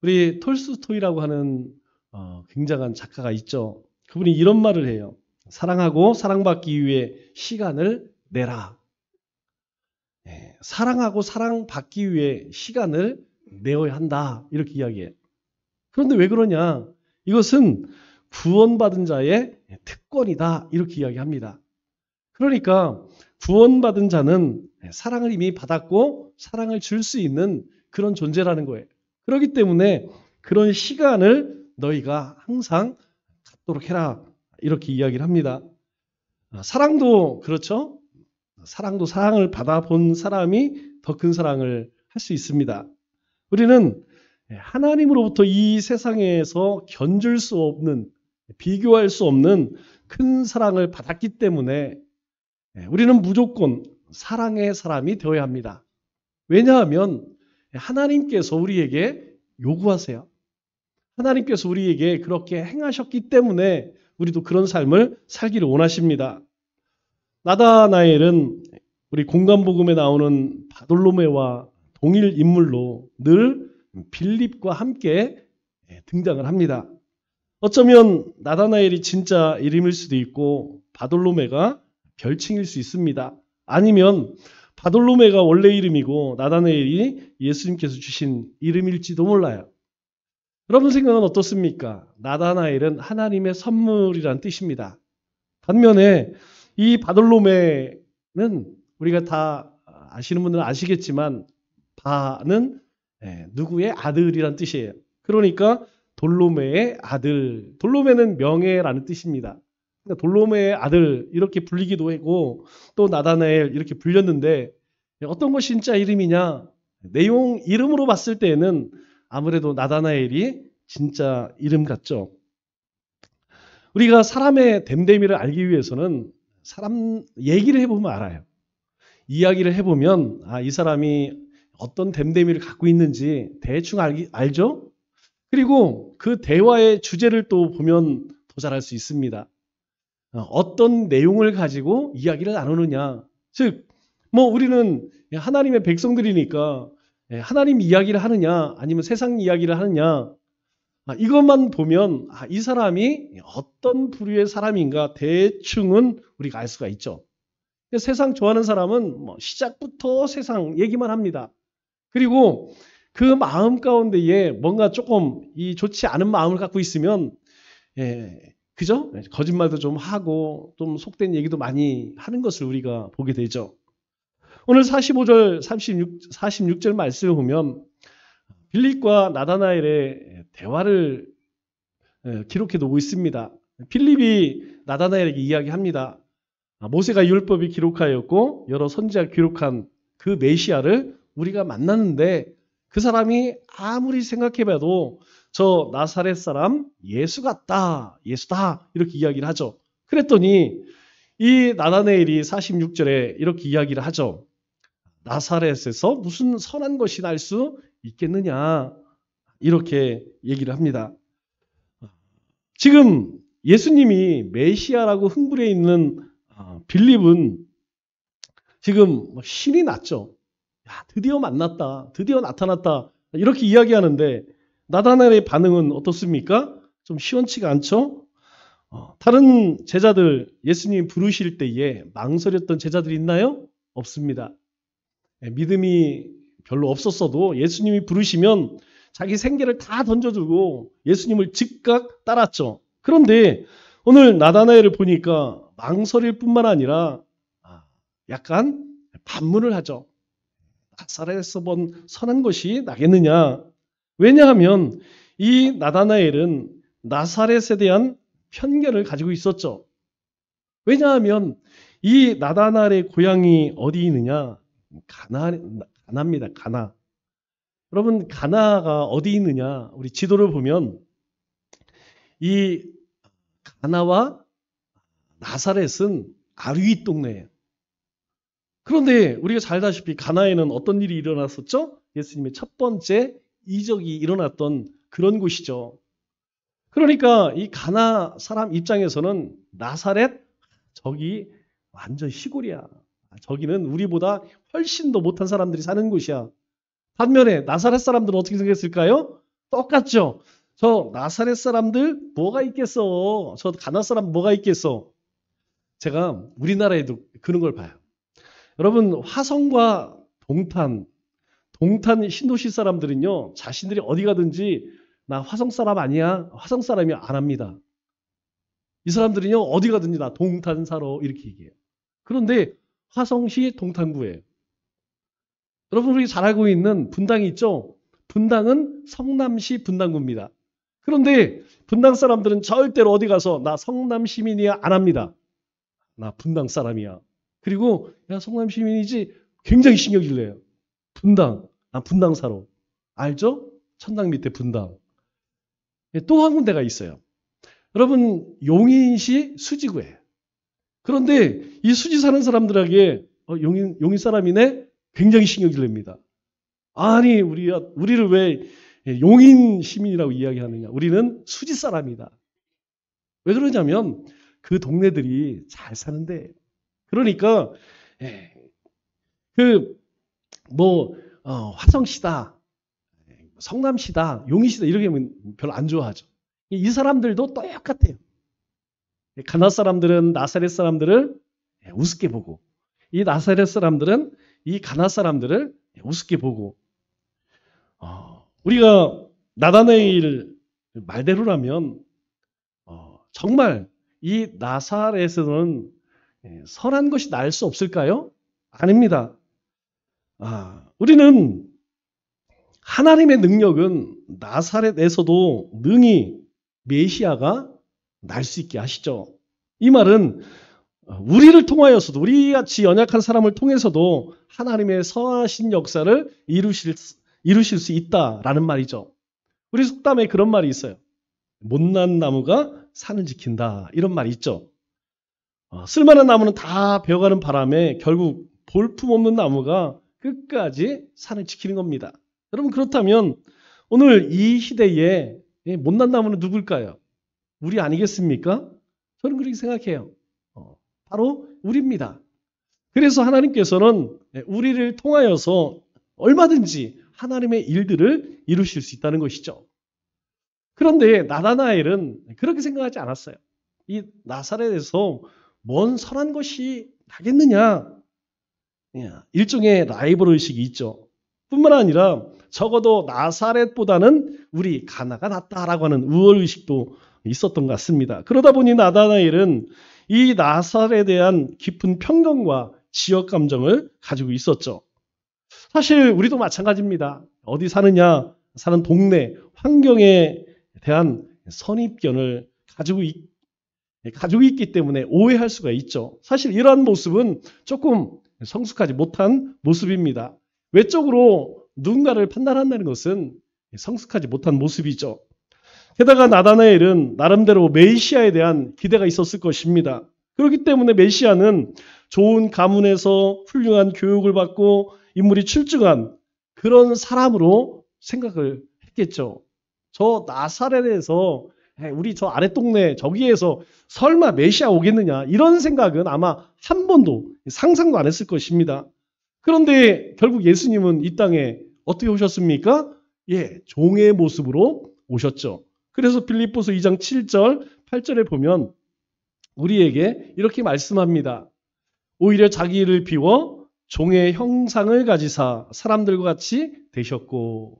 우리 톨스토이라고 하는 굉장한 작가가 있죠. 그분이 이런 말을 해요. 사랑하고 사랑받기 위해 시간을 내라. 사랑하고 사랑받기 위해 시간을 내어야 한다. 이렇게 이야기해요. 그런데 왜 그러냐? 이것은 구원받은 자의 특권이다. 이렇게 이야기합니다. 그러니까 구원받은 자는 사랑을 이미 받았고 사랑을 줄 수 있는 그런 존재라는 거예요. 그렇기 때문에 그런 시간을 너희가 항상 갖도록 해라. 이렇게 이야기를 합니다. 사랑도 그렇죠? 사랑도 사랑을 받아본 사람이 더 큰 사랑을 할 수 있습니다. 우리는 하나님으로부터 이 세상에서 견줄 수 없는, 비교할 수 없는 큰 사랑을 받았기 때문에 우리는 무조건 사랑의 사람이 되어야 합니다. 왜냐하면 하나님께서 우리에게 요구하세요. 하나님께서 우리에게 그렇게 행하셨기 때문에 우리도 그런 삶을 살기를 원하십니다. 나다나엘은 우리 공간복음에 나오는 바돌로메와 동일 인물로 늘 빌립과 함께 등장을 합니다. 어쩌면 나다나엘이 진짜 이름일 수도 있고 바돌로메가 별칭일 수 있습니다. 아니면 바돌로메가 원래 이름이고 나다나엘이 예수님께서 주신 이름일지도 몰라요. 여러분 생각은 어떻습니까? 나다나엘은 하나님의 선물이란 뜻입니다. 반면에 이 바돌로메는 우리가 다 아시는 분들은 아시겠지만 바는 누구의 아들이란 뜻이에요. 그러니까 돌로메의 아들. 돌로메는 명예라는 뜻입니다. 그러니까 돌로메의 아들 이렇게 불리기도 하고 또 나다나엘 이렇게 불렸는데 어떤 것이 진짜 이름이냐? 내용 이름으로 봤을 때에는 아무래도 나다나엘이 진짜 이름 같죠. 우리가 사람의 됨됨이를 알기 위해서는 사람 얘기를 해보면 알아요. 이야기를 해보면 이 사람이 어떤 됨됨이를 갖고 있는지 대충 알죠? 그리고 그 대화의 주제를 또 보면 더 잘 알 수 있습니다. 어떤 내용을 가지고 이야기를 나누느냐. 즉, 우리는 하나님의 백성들이니까 하나님 이야기를 하느냐 아니면 세상 이야기를 하느냐 이것만 보면 이 사람이 어떤 부류의 사람인가 대충은 우리가 알 수가 있죠. 세상 좋아하는 사람은 시작부터 세상 얘기만 합니다. 그리고 그 마음 가운데에 뭔가 조금 이 좋지 않은 마음을 갖고 있으면 그죠? 거짓말도 좀 하고 좀 속된 얘기도 많이 하는 것을 우리가 보게 되죠. 오늘 45절, 46절 말씀을 보면 빌립과 나다나엘의 대화를 기록해 놓고 있습니다. 빌립이 나다나엘에게 이야기합니다. 모세가 율법이 기록하였고 여러 선지자가 기록한 그 메시아를 우리가 만났는데 그 사람이 아무리 생각해봐도 저 나사렛 사람 예수 같다, 예수다 이렇게 이야기를 하죠. 그랬더니 이 나다나엘이 46절에 이렇게 이야기를 하죠. 나사렛에서 무슨 선한 것이 날 수 있겠느냐 이렇게 얘기를 합니다. 지금 예수님이 메시아라고 흥분해 있는 빌립은 지금 신이 났죠. 드디어 만났다. 드디어 나타났다. 이렇게 이야기하는데 나다나엘의 반응은 어떻습니까? 좀 시원치가 않죠? 다른 제자들 예수님 부르실 때에 망설였던 제자들이 있나요? 없습니다. 믿음이 별로 없었어도 예수님이 부르시면 자기 생계를 다 던져주고 예수님을 즉각 따랐죠. 그런데 오늘 나다나엘을 보니까 망설일 뿐만 아니라 약간 반문을 하죠. 나사렛에서 본 선한 것이 나겠느냐. 왜냐하면 이 나다나엘은 나사렛에 대한 편견을 가지고 있었죠. 왜냐하면 이 나다나엘의 고향이 어디 있느냐? 가나입니다. 가나. 여러분 가나가 어디 있느냐? 우리 지도를 보면 이 가나와 나사렛은 아위 동네예요. 그런데 우리가 잘 아다시피 가나에는 어떤 일이 일어났었죠? 예수님의 첫 번째 이적이 일어났던 그런 곳이죠. 그러니까 이 가나 사람 입장에서는 나사렛 저기 완전 시골이야. 저기는 우리보다 훨씬 더 못한 사람들이 사는 곳이야. 반면에 나사렛 사람들은 어떻게 생겼을까요? 똑같죠? 저 나사렛 사람들 뭐가 있겠어? 저 가나안 사람 뭐가 있겠어? 제가 우리나라에도 그런 걸 봐요. 여러분 화성과 동탄 신도시 사람들은요. 자신들이 어디 가든지 나 화성 사람 아니야. 화성 사람이 안 합니다. 이 사람들은요. 어디 가든지 나 동탄 살아 이렇게 얘기해요. 그런데 화성시 동탄구에 여러분 우리 잘 알고 있는 분당이 있죠? 분당은 성남시 분당구입니다. 그런데 분당 사람들은 절대로 어디 가서 나 성남 시민이야 안 합니다. 나 분당 사람이야. 그리고 야 성남 시민이지 굉장히 신경질 내요. 분당, 나 분당 살아. 알죠? 천당 밑에 분당. 또 한 군데가 있어요. 여러분 용인시 수지구예요. 그런데 이 수지 사는 사람들에게 용인 사람이네 굉장히 신경질 냅니다. 아니 우리를 왜 용인 시민이라고 이야기하느냐. 우리는 수지 사람이다. 왜 그러냐면 그 동네들이 잘 사는데 그러니까 화성시다, 성남시다, 용인시다 이렇게 하면 별로 안 좋아하죠. 이 사람들도 똑같아요. 가나안 사람들은 나사렛 사람들을 우습게 보고 이 나사렛 사람들은 이 가나안 사람들을 우습게 보고 우리가 나다나엘 말대로라면 정말 이 나사렛에서는 선한 것이 날 수 없을까요? 아닙니다. 우리는 하나님의 능력은 나사렛에서도 능히 메시아가 날 수 있게 하시죠. 이 말은 우리를 통하여서도 우리같이 연약한 사람을 통해서도 하나님의 선하신 역사를 이루실 수 있다라는 말이죠. 우리 속담에 그런 말이 있어요. 못난 나무가 산을 지킨다 이런 말이 있죠. 쓸만한 나무는 다 베어가는 바람에 결국 볼품없는 나무가 끝까지 산을 지키는 겁니다. 여러분 그렇다면 오늘 이 시대에 못난 나무는 누굴까요? 우리 아니겠습니까? 저는 그렇게 생각해요. 바로 우리입니다. 그래서 하나님께서는 우리를 통하여서 얼마든지 하나님의 일들을 이루실 수 있다는 것이죠. 그런데 나다나엘은 그렇게 생각하지 않았어요. 이 나사렛에서 뭔 선한 것이 나겠느냐. 일종의 라이벌 의식이 있죠. 뿐만 아니라 적어도 나사렛보다는 우리 가나가 낫다라고 하는 우월 의식도 있었던 것 같습니다. 그러다 보니 나다나엘은 이 나사렛에 대한 깊은 편견과 지역 감정을 가지고 있었죠. 사실 우리도 마찬가지입니다. 어디 사느냐, 사는 동네, 환경에 대한 선입견을 가지고 있기 때문에 오해할 수가 있죠. 사실 이러한 모습은 조금 성숙하지 못한 모습입니다. 외적으로 누군가를 판단한다는 것은 성숙하지 못한 모습이죠. 게다가 나다나엘은 나름대로 메시아에 대한 기대가 있었을 것입니다. 그렇기 때문에 메시아는 좋은 가문에서 훌륭한 교육을 받고 인물이 출중한 그런 사람으로 생각을 했겠죠. 저 나사렛에서 우리 저 아랫동네 저기에서 설마 메시아 오겠느냐 이런 생각은 아마 한 번도 상상도 안 했을 것입니다. 그런데 결국 예수님은 이 땅에 어떻게 오셨습니까? 종의 모습으로 오셨죠. 그래서 빌립보서 2장 7절 8절에 보면 우리에게 이렇게 말씀합니다. 오히려 자기 일을 비워 종의 형상을 가지사 사람들과 같이 되셨고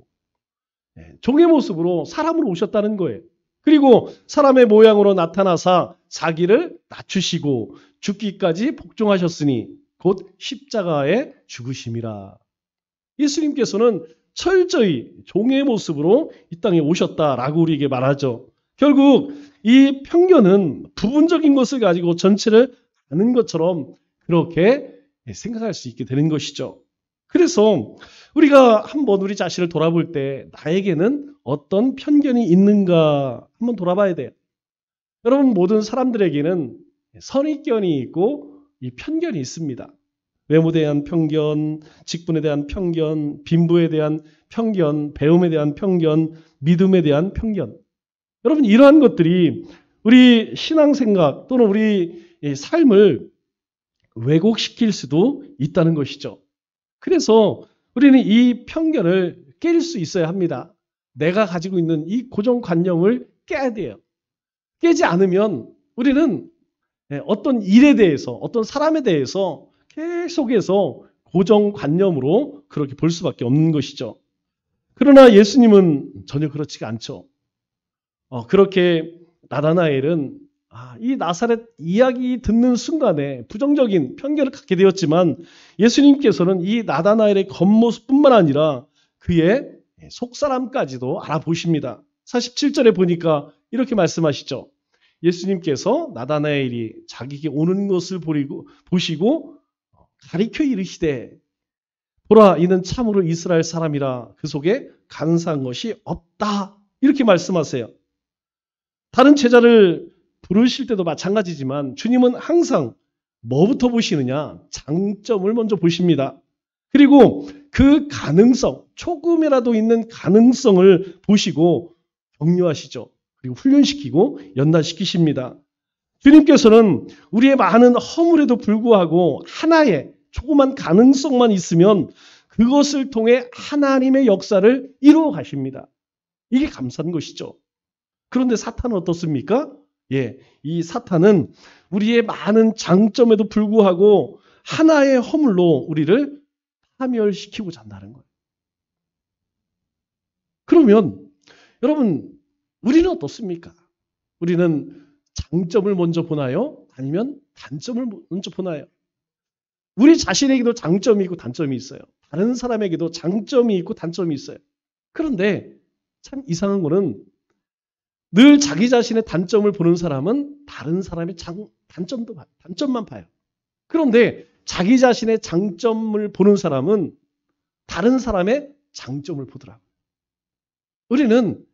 종의 모습으로 사람으로 오셨다는 거예요. 그리고 사람의 모양으로 나타나사 자기를 낮추시고 죽기까지 복종하셨으니 곧 십자가에 죽으심이라. 예수님께서는 철저히 종의 모습으로 이 땅에 오셨다라고 우리에게 말하죠. 결국 이 편견은 부분적인 것을 가지고 전체를 아는 것처럼 그렇게 생각할 수 있게 되는 것이죠. 그래서 우리가 한번 우리 자신을 돌아볼 때 나에게는 어떤 편견이 있는가 한번 돌아봐야 돼요. 여러분 모든 사람들에게는 선입견이 있고 이 편견이 있습니다. 외모에 대한 편견, 직분에 대한 편견, 빈부에 대한 편견, 배움에 대한 편견, 믿음에 대한 편견. 여러분 이러한 것들이 우리 신앙생각 또는 우리 삶을 왜곡시킬 수도 있다는 것이죠. 그래서 우리는 이 편견을 깰 수 있어야 합니다. 내가 가지고 있는 이 고정관념을 깨야 돼요. 깨지 않으면 우리는 어떤 일에 대해서, 어떤 사람에 대해서 계속해서 고정관념으로 그렇게 볼 수밖에 없는 것이죠. 그러나 예수님은 전혀 그렇지가 않죠. 그렇게 나다나엘은 이 나사렛 이야기 듣는 순간에 부정적인 편견을 갖게 되었지만 예수님께서는 이 나다나엘의 겉모습뿐만 아니라 그의 속사람까지도 알아보십니다. 47절에 보니까 이렇게 말씀하시죠. 예수님께서 나다나엘이 자기에게 오는 것을 보시고 가리켜 이르시되 보라 이는 참으로 이스라엘 사람이라 그 속에 간사한 것이 없다. 이렇게 말씀하세요. 다른 제자를 부르실 때도 마찬가지지만 주님은 항상 뭐부터 보시느냐? 장점을 먼저 보십니다. 그리고 그 가능성, 조금이라도 있는 가능성을 보시고 격려하시죠. 그리고 훈련시키고 연단시키십니다. 주님께서는 우리의 많은 허물에도 불구하고 하나의 조그만 가능성만 있으면 그것을 통해 하나님의 역사를 이루어 가십니다. 이게 감사한 것이죠. 그런데 사탄은 어떻습니까? 이 사탄은 우리의 많은 장점에도 불구하고 하나의 허물로 우리를 파멸시키고자 한다는 거예요. 그러면 여러분 우리는 어떻습니까? 우리는 장점을 먼저 보나요? 아니면 단점을 먼저 보나요? 우리 자신에게도 장점이 있고 단점이 있어요. 다른 사람에게도 장점이 있고 단점이 있어요. 그런데 참 이상한 거는 늘 자기 자신의 단점을 보는 사람은 다른 사람의 단점만 봐요. 그런데 자기 자신의 장점을 보는 사람은 다른 사람의 장점을 보더라고요. 우리는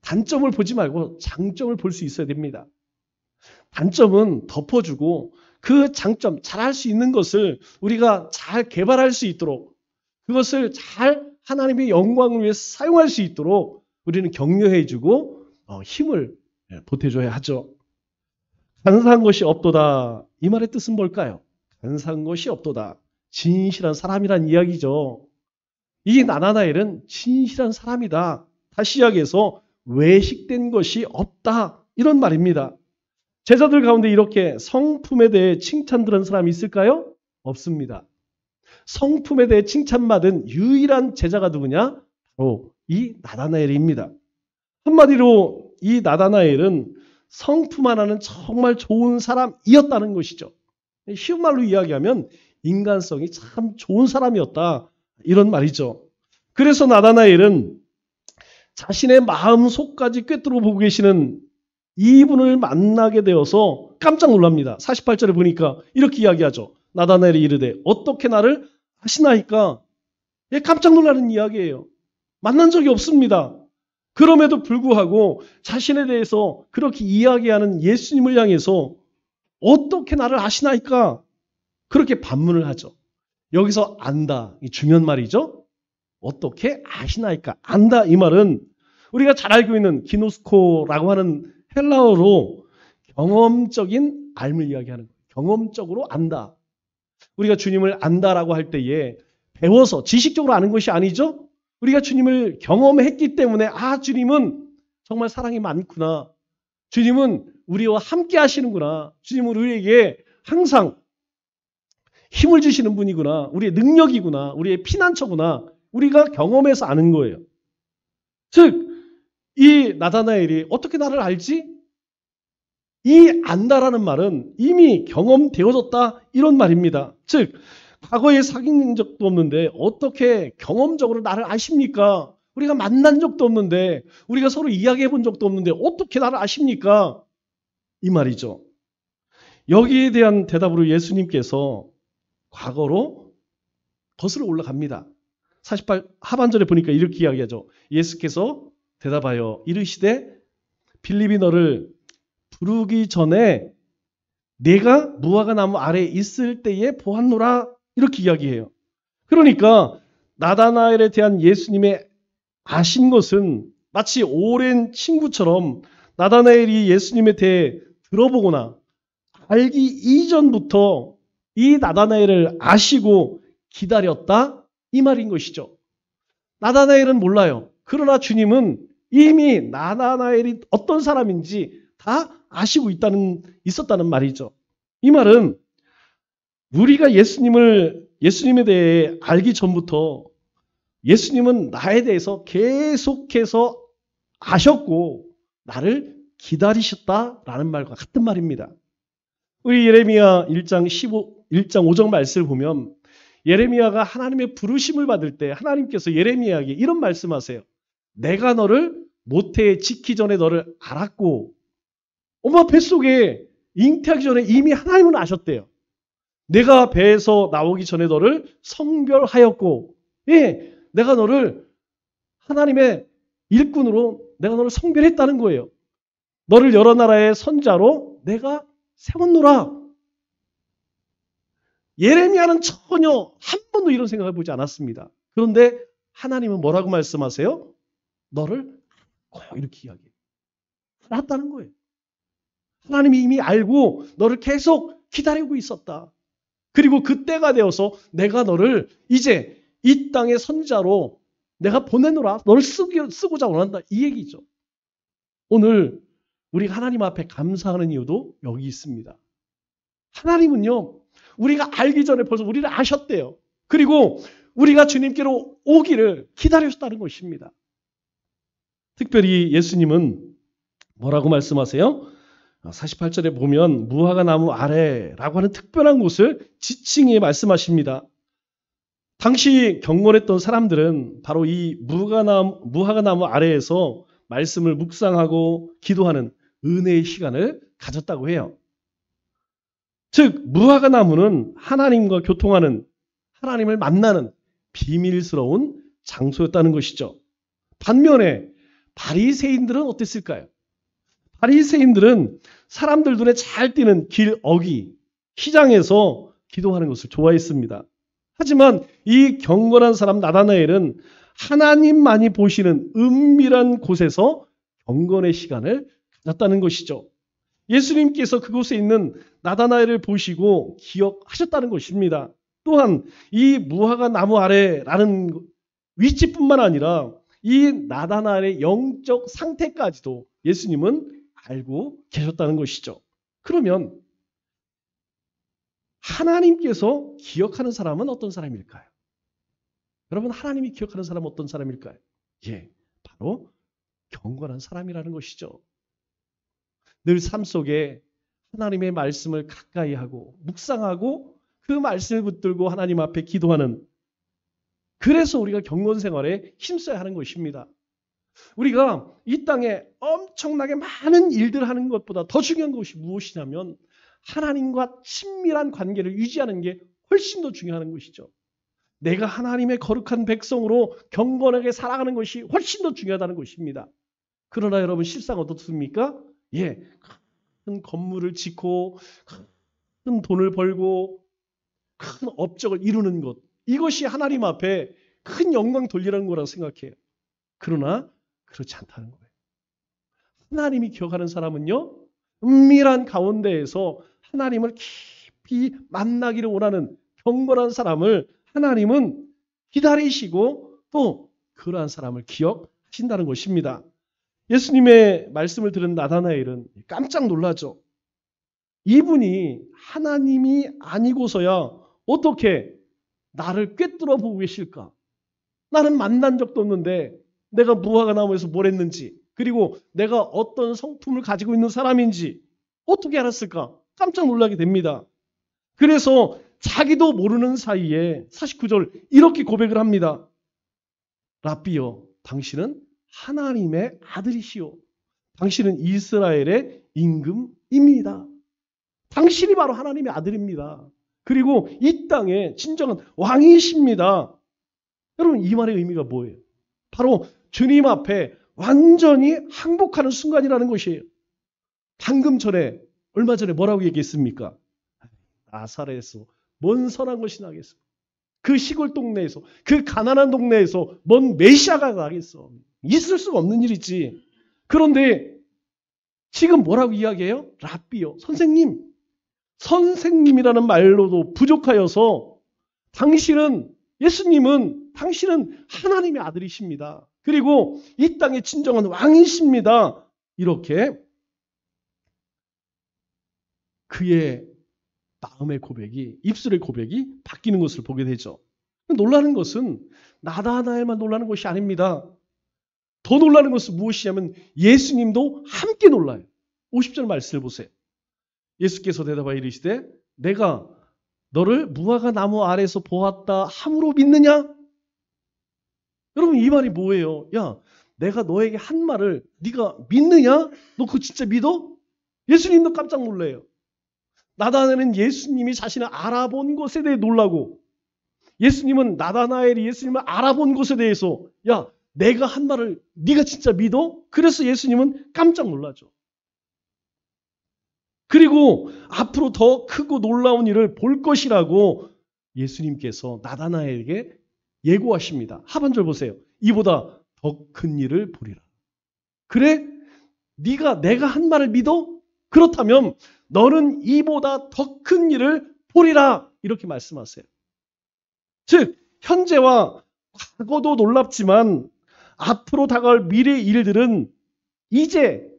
단점을 보지 말고 장점을 볼 수 있어야 됩니다. 단점은 덮어주고 그 장점, 잘할 수 있는 것을 우리가 잘 개발할 수 있도록 그것을 잘 하나님의 영광을 위해 사용할 수 있도록 우리는 격려해주고 힘을 보태줘야 하죠. 간사한 것이 없도다. 이 말의 뜻은 뭘까요? 간사한 것이 없도다. 진실한 사람이란 이야기죠. 이 나다나엘은 진실한 사람이다. 다시 이야기해서 외식된 것이 없다. 이런 말입니다. 제자들 가운데 이렇게 성품에 대해 칭찬 들은 사람이 있을까요? 없습니다. 성품에 대해 칭찬받은 유일한 제자가 누구냐? 바로 이 나다나엘입니다. 한마디로 이 나다나엘은 성품 하나는 정말 좋은 사람이었다는 것이죠. 쉬운 말로 이야기하면 인간성이 참 좋은 사람이었다. 이런 말이죠. 그래서 나다나엘은 자신의 마음속까지 꿰뚫어 보고 계시는 이분을 만나게 되어서 깜짝 놀랍니다. 48절에 보니까 이렇게 이야기하죠. 나다나엘이 이르되 어떻게 나를 아시나이까? 깜짝 놀라는 이야기예요. 만난 적이 없습니다. 그럼에도 불구하고 자신에 대해서 그렇게 이야기하는 예수님을 향해서 어떻게 나를 아시나이까? 그렇게 반문을 하죠. 여기서 안다. 이 중요한 말이죠. 어떻게 아시나이까? 안다 이 말은 우리가 잘 알고 있는 기노스코라고 하는 헬라어로 경험적인 알을 이야기하는 거예요. 경험적으로 안다. 우리가 주님을 안다라고 할 때에 배워서 지식적으로 아는 것이 아니죠. 우리가 주님을 경험했기 때문에 주님은 정말 사랑이 많구나. 주님은 우리와 함께 하시는구나. 주님은 우리에게 항상 힘을 주시는 분이구나. 우리의 능력이구나. 우리의 피난처구나. 우리가 경험해서 아는 거예요. 즉, 이 나다나엘이 어떻게 나를 알지? 이 안다라는 말은 이미 경험되어졌다 이런 말입니다. 즉, 과거에 사귄 적도 없는데 어떻게 경험적으로 나를 아십니까? 우리가 만난 적도 없는데 우리가 서로 이야기해 본 적도 없는데 어떻게 나를 아십니까? 이 말이죠. 여기에 대한 대답으로 예수님께서 과거로 거슬러 올라갑니다. 48 하반절에 보니까 이렇게 이야기하죠. 예수께서 대답하여 이르시되 빌립이 너를 부르기 전에 내가 무화과 나무 아래에 있을 때에 보았노라 이렇게 이야기해요. 그러니까 나다나엘에 대한 예수님의 아신 것은 마치 오랜 친구처럼 나다나엘이 예수님에 대해 들어보거나 알기 이전부터 이 나다나엘을 아시고 기다렸다 이 말인 것이죠. 나다나엘은 몰라요. 그러나 주님은 이미 나다나엘이 어떤 사람인지 다 아시고 있었다는 말이죠. 이 말은 우리가 예수님에 대해 알기 전부터 예수님은 나에 대해서 계속해서 아셨고 나를 기다리셨다라는 말과 같은 말입니다. 우리 예레미야 1장 5절 말씀을 보면 예레미야가 하나님의 부르심을 받을 때 하나님께서 예레미야에게 이런 말씀하세요. 내가 너를 모태에 짓기 전에 너를 알았고 엄마 뱃속에 잉태하기 전에 이미 하나님은 아셨대요. 내가 배에서 나오기 전에 너를 성별하였고 내가 너를 하나님의 일꾼으로 내가 너를 성별했다는 거예요. 너를 여러 나라의 선자로 내가 세웠노라. 예레미야는 전혀 한 번도 이런 생각을 보지 않았습니다. 그런데 하나님은 뭐라고 말씀하세요? 너를 이렇게 이야기해요. 알았다는 거예요. 하나님이 이미 알고 너를 계속 기다리고 있었다. 그리고 그때가 되어서 내가 너를 이제 이 땅의 선자로 내가 보내노라. 너를 쓰고자 원한다. 이 얘기죠. 오늘 우리가 하나님 앞에 감사하는 이유도 여기 있습니다. 하나님은요. 우리가 알기 전에 벌써 우리를 아셨대요. 그리고 우리가 주님께로 오기를 기다리셨다는 것입니다. 특별히 예수님은 뭐라고 말씀하세요? 48절에 보면 무화과 나무 아래라고 하는 특별한 곳을 지칭해 말씀하십니다. 당시 경건했던 사람들은 바로 이 무화과 나무 아래에서 말씀을 묵상하고 기도하는 은혜의 시간을 가졌다고 해요. 즉 무화과 나무는 하나님과 교통하는 하나님을 만나는 비밀스러운 장소였다는 것이죠. 반면에 바리새인들은 어땠을까요? 바리새인들은 사람들 눈에 잘 띄는 길 어귀, 시장에서 기도하는 것을 좋아했습니다. 하지만 이 경건한 사람 나다나엘은 하나님만이 보시는 은밀한 곳에서 경건의 시간을 가졌다는 것이죠. 예수님께서 그곳에 있는 나다나엘을 보시고 기억하셨다는 것입니다. 또한 이 무화과 나무 아래라는 위치뿐만 아니라 이 나다나엘의 영적 상태까지도 예수님은 알고 계셨다는 것이죠. 그러면 하나님께서 기억하는 사람은 어떤 사람일까요? 여러분 하나님이 기억하는 사람은 어떤 사람일까요? 바로 경건한 사람이라는 것이죠. 늘 삶 속에 하나님의 말씀을 가까이 하고 묵상하고 그 말씀을 붙들고 하나님 앞에 기도하는 그래서 우리가 경건 생활에 힘써야 하는 것입니다. 우리가 이 땅에 엄청나게 많은 일들 하는 것보다 더 중요한 것이 무엇이냐면 하나님과 친밀한 관계를 유지하는 게 훨씬 더 중요한 것이죠. 내가 하나님의 거룩한 백성으로 경건하게 살아가는 것이 훨씬 더 중요하다는 것입니다. 그러나 여러분 실상 어떻습니까? 큰 건물을 짓고 큰 돈을 벌고 큰 업적을 이루는 것 이것이 하나님 앞에 큰 영광 돌리라는 거라고 생각해요. 그러나 그렇지 않다는 거예요. 하나님이 기억하는 사람은요. 은밀한 가운데에서 하나님을 깊이 만나기를 원하는 경건한 사람을 하나님은 기다리시고 또 그러한 사람을 기억하신다는 것입니다. 예수님의 말씀을 들은 나다나엘은 깜짝 놀라죠. 이분이 하나님이 아니고서야 어떻게 나를 꿰뚫어 보고 계실까? 나는 만난 적도 없는데 내가 무화과 나무에서 뭘 했는지 그리고 내가 어떤 성품을 가지고 있는 사람인지 어떻게 알았을까? 깜짝 놀라게 됩니다. 그래서 자기도 모르는 사이에 49절 이렇게 고백을 합니다. 라삐여, 당신은 하나님의 아들이시오. 당신은 이스라엘의 임금입니다. 당신이 바로 하나님의 아들입니다. 그리고 이 땅의 진정한 왕이십니다. 여러분 이 말의 의미가 뭐예요? 바로 주님 앞에 완전히 항복하는 순간이라는 것이에요. 방금 전에 얼마 전에 뭐라고 얘기했습니까? 나사렛에서 뭔 선한 것이 나겠어. 그 시골 동네에서 그 가난한 동네에서 뭔 메시아가 나겠어. 있을 수가 없는 일이지. 그런데 지금 뭐라고 이야기해요? 라삐요. 선생님. 선생님이라는 말로도 부족하여서 당신은 예수님은 당신은 하나님의 아들이십니다. 그리고 이 땅의 진정한 왕이십니다. 이렇게 그의 마음의 고백이, 입술의 고백이 바뀌는 것을 보게 되죠. 놀라는 것은 나다나엘만 놀라는 것이 아닙니다. 더 놀라는 것은 무엇이냐면 예수님도 함께 놀라요. 50절 말씀을 보세요. 예수께서 대답하여 이르시되 내가 너를 무화과 나무 아래에서 보았다 함으로 믿느냐? 여러분 이 말이 뭐예요? 야, 내가 너에게 한 말을 네가 믿느냐? 너 그거 진짜 믿어? 예수님도 깜짝 놀래요. 나다나엘은 예수님이 자신을 알아본 것에 대해 놀라고, 예수님은 나다나엘이 예수님을 알아본 것에 대해서 야, 내가 한 말을 네가 진짜 믿어? 그래서 예수님은 깜짝 놀라죠. 그리고 앞으로 더 크고 놀라운 일을 볼 것이라고 예수님께서 나다나엘에게 예고하십니다. 하반절 보세요. 이보다 더 큰 일을 보리라. 그래? 네가 내가 한 말을 믿어? 그렇다면 너는 이보다 더 큰 일을 보리라. 이렇게 말씀하세요. 즉 현재와 과거도 놀랍지만 앞으로 다가올 미래의 일들은 이제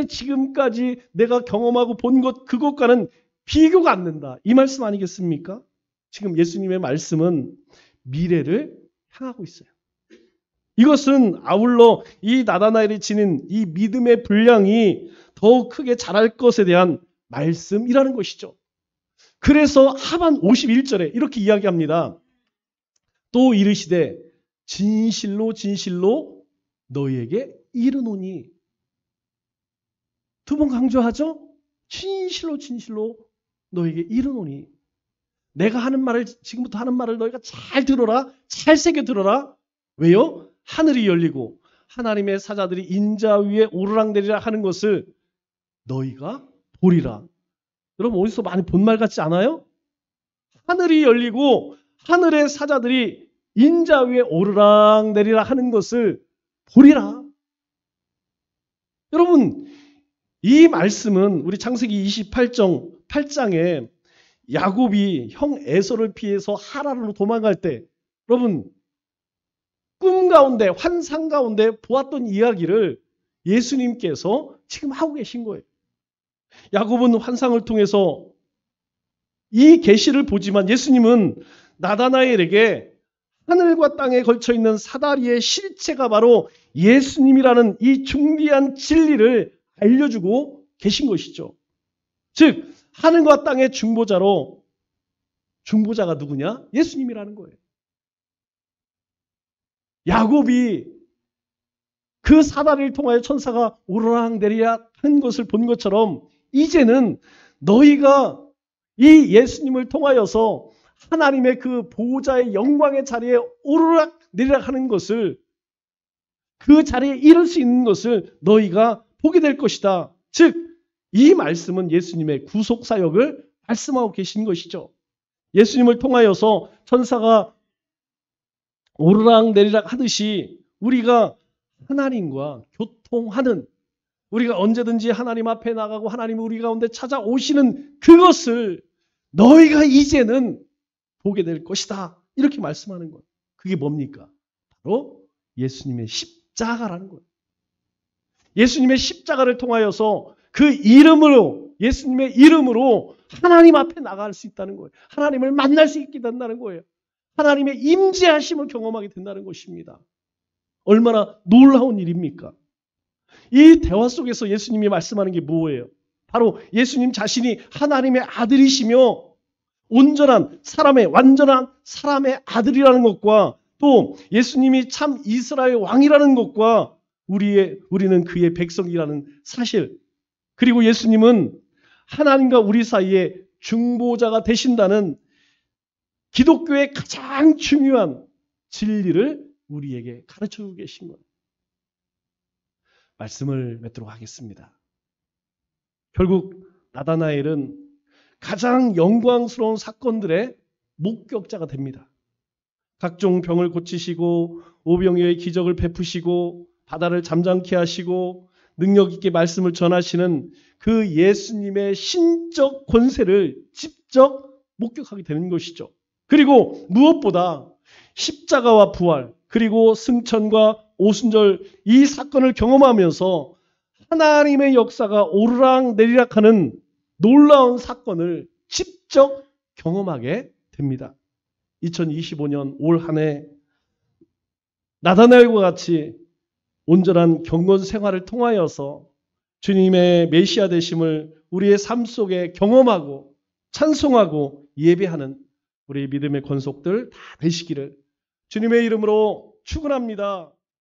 지금까지 내가 경험하고 본 것 그것과는 비교가 안 된다. 이 말씀 아니겠습니까? 지금 예수님의 말씀은 미래를 향하고 있어요. 이것은 아울러 이 나다나엘이 지닌 이 믿음의 분량이 더욱 크게 자랄 것에 대한 말씀이라는 것이죠. 그래서 하반 51절에 이렇게 이야기합니다. 또 이르시되 진실로 진실로 너희에게 이르노니. 두 번 강조하죠. 진실로 진실로 너희에게 이르노니. 내가 하는 말을, 지금부터 하는 말을 너희가 잘 들어라. 잘 새겨 들어라. 왜요? 하늘이 열리고 하나님의 사자들이 인자 위에 오르락내리락 하는 것을 너희가 보리라. 여러분 어디서 많이 본 말 같지 않아요? 하늘이 열리고 하늘의 사자들이 인자 위에 오르락내리락 하는 것을 보리라. 여러분 이 말씀은 우리 창세기 28장에 야곱이 형 에서를 피해서 하란으로 도망갈 때 여러분 꿈 가운데 환상 가운데 보았던 이야기를 예수님께서 지금 하고 계신 거예요. 야곱은 환상을 통해서 이 계시를 보지만 예수님은 나다나엘에게 하늘과 땅에 걸쳐 있는 사다리의 실체가 바로 예수님이라는 이 중대한 진리를 알려주고 계신 것이죠. 즉 하늘과 땅의 중보자로, 중보자가 누구냐? 예수님이라는 거예요. 야곱이 그 사다리를 통하여 천사가 오르락내리락 한 것을 본 것처럼 이제는 너희가 이 예수님을 통하여서 하나님의 그 보호자의 영광의 자리에 오르락내리락 하는 것을, 그 자리에 이를 수 있는 것을 너희가 보게 될 것이다. 즉 이 말씀은 예수님의 구속사역을 말씀하고 계신 것이죠. 예수님을 통하여서 천사가 오르락내리락 하듯이 우리가 하나님과 교통하는, 우리가 언제든지 하나님 앞에 나가고 하나님이 우리 가운데 찾아오시는 그것을 너희가 이제는 보게 될 것이다. 이렇게 말씀하는 거예요. 그게 뭡니까? 바로 예수님의 십자가라는 거예요. 예수님의 십자가를 통하여서 그 이름으로, 예수님의 이름으로 하나님 앞에 나갈 수 있다는 거예요. 하나님을 만날 수 있게 된다는 거예요. 하나님의 임재하심을 경험하게 된다는 것입니다. 얼마나 놀라운 일입니까? 이 대화 속에서 예수님이 말씀하는 게 뭐예요? 바로 예수님 자신이 하나님의 아들이시며 온전한 사람의, 완전한 사람의 아들이라는 것과 또 예수님이 참 이스라엘 왕이라는 것과 우리는 그의 백성이라는 사실, 그리고 예수님은 하나님과 우리 사이에 중보자가 되신다는 기독교의 가장 중요한 진리를 우리에게 가르쳐주고 계신 거예요. 말씀을 맺도록 하겠습니다. 결국 나다나엘은 가장 영광스러운 사건들의 목격자가 됩니다. 각종 병을 고치시고 오병이어의 기적을 베푸시고 바다를 잠잠케 하시고 능력 있게 말씀을 전하시는 그 예수님의 신적 권세를 직접 목격하게 되는 것이죠. 그리고 무엇보다 십자가와 부활, 그리고 승천과 오순절 이 사건을 경험하면서 하나님의 역사가 오르락 내리락하는 놀라운 사건을 직접 경험하게 됩니다. 2025년 올 한 해 나다나엘과 같이 온전한 경건 생활을 통하여서 주님의 메시아 되심을 우리의 삶 속에 경험하고 찬송하고 예배하는 우리 믿음의 권속들 다 되시기를 주님의 이름으로 축원합니다.